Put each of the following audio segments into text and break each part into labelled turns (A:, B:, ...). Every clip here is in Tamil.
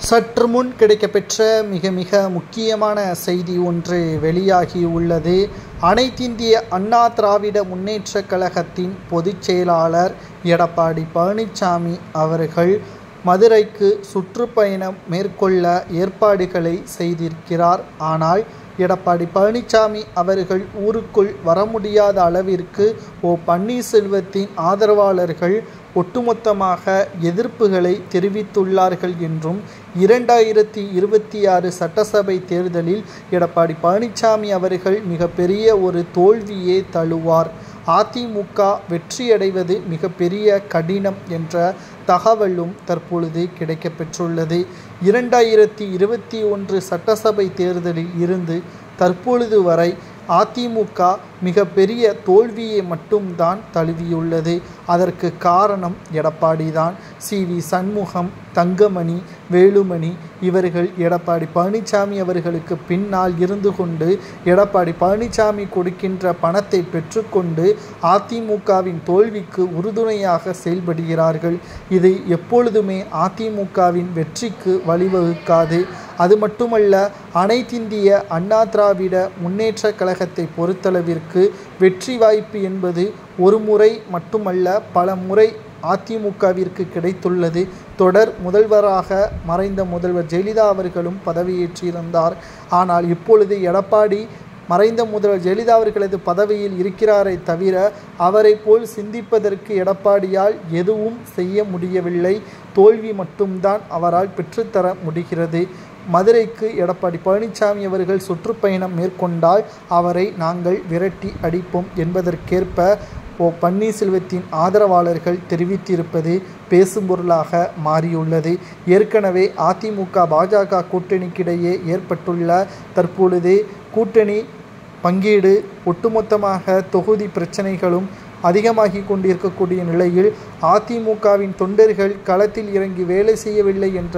A: சற்று முன் கிடைக்கப்பெற்ற மிக முக்கியமான செய்தி ஒன்று வெளியாகியுள்ளது. அனைத்திந்திய அண்ணா திராவிட முன்னேற்றக் கழகத்தின் பொதுச் செயலாளர் எடப்பாடி பழனிசாமி அவர்கள் மதுரைக்கு சுற்றுப்பயணம் மேற்கொள்ள ஏற்பாடுகளை செய்திருக்கிறார். ஆனால் எடப்பாடி பழனிசாமி அவர்கள் ஊருக்குள் வர முடியாத அளவிற்கு பன்னீர்செல்வத்தின் ஆதரவாளர்கள் ஒட்டுமொத்தமாக எதிர்ப்புகளை தெரிவித்துள்ளார்கள் என்றும் 2026 சட்டசபை தேர்தலில் எடப்பாடி பழனிசாமி அவர்கள் மிகப்பெரிய ஒரு தோல்வியே தழுவார், அதிமுக வெற்றியடைவது மிகப்பெரிய கடினம் என்ற தகவலும் தற்பொழுது கிடைக்கப்பெற்றுள்ளது. 2021 சட்டசபை தேர்தலில் இருந்து தற்பொழுது வரை அதிமுக மிகப்பெரிய தோல்வியை மட்டும்தான் தழுவியுள்ளது. அதற்கு காரணம் எடப்பாடி தான். சி.வி. சண்முகம், தங்கமணி, வேலுமணி இவர்கள் எடப்பாடி பழனிசாமி அவர்களுக்கு பின்னால் இருந்து கொண்டு எடப்பாடி பழனிசாமி கொடுக்கின்ற பணத்தை பெற்றுக்கொண்டு அதிமுகவின் தோல்விக்கு உறுதுணையாக செயல்படுகிறார்கள். இது எப்பொழுதுமே அதிமுகவின் வெற்றிக்கு வழிவகுக்காது. அது மட்டுமல்ல, அனைத்திந்திய அண்ணா திராவிட முன்னேற்ற கழகத்தை பொறுத்தளவிற்கு வெற்றி வாய்ப்பு என்பது ஒரு முறை மட்டுமல்ல, பல முறை அதிமுகவிற்கு கிடைத்துள்ளது. தொடர் முதல்வராக மறைந்த முதல்வர் ஜெயலலிதா அவர்களும் பதவியேற்றிருந்தார். ஆனால் இப்பொழுது எடப்பாடி மறைந்த முதல்வர் ஜெயலலிதா அவர்களது பதவியில் இருக்கிறாரை தவிர அவரை போல் சிந்திப்பதற்கு எடப்பாடியால் எதுவும் செய்ய முடியவில்லை. தோல்வி மட்டும்தான் அவரால் பெற்றுத்தர முடிகிறது. மதுரைக்கு எடப்பாடி பழனிசாமி அவர்கள் சுற்றுப்பயணம் மேற்கொண்டால் அவரை நாங்கள் விரட்டி அடிப்போம் என்பதற்கேற்ப பன்னீர்செல்வத்தின் ஆதரவாளர்கள் தெரிவித்திருப்பது பேசும் பொருளாக மாறியுள்ளது. ஏற்கனவே அதிமுக பாஜக கூட்டணிக்கிடையே ஏற்பட்டுள்ள தற்பொழுது கூட்டணி பங்கீடு ஒட்டுமொத்தமாக தொகுதி பிரச்சனைகளும் அதிகமாகி கொண்டிருக்கக்கூடிய நிலையில் அதிமுகவின் தொண்டர்கள் களத்தில் இறங்கி வேலை செய்யவில்லை என்ற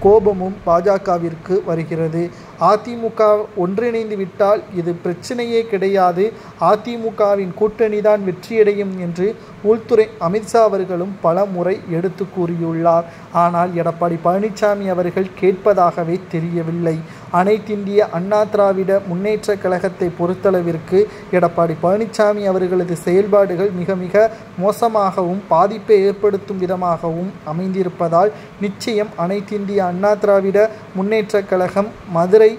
A: கோபமும் பாஜகவிற்கு வருகிறது. அதிமுக ஒன்றிணைந்து விட்டால் இது பிரச்சனையே கிடையாது, அதிமுகவின் கூட்டணி தான் வெற்றியடையும் என்று உள்துறை அமித்ஷா அவர்களும் பல முறை எடுத்து கூறியுள்ளார். ஆனால் எடப்பாடி பழனிசாமி அவர்கள் கேட்பதாகவே தெரியவில்லை. அனைத்திந்திய அண்ணா திராவிட முன்னேற்ற கழகத்தை பொறுத்தளவிற்கு எடப்பாடி பழனிசாமி அவர்களது செயல்பாடுகள் மிக மோசமாகவும் பாதிப்பை ஏற்படுத்தும் விதமாகவும் அமைந்திருப்பதால் நிச்சயம் அனைத்திந்திய அண்ணா திராவிட முன்னேற்ற கழகம் மதுரை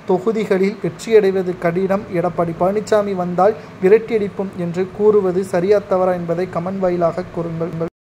A: தொகுதிகளில் வெற்றியடைவது கடினம். எடப்பாடி பழனிசாமி வந்தால் விரட்டியடிப்போம் என்று கூறுவது சரியா தவறா என்பதை கமெண்ட் வாயிலாக கூறுங்கள்.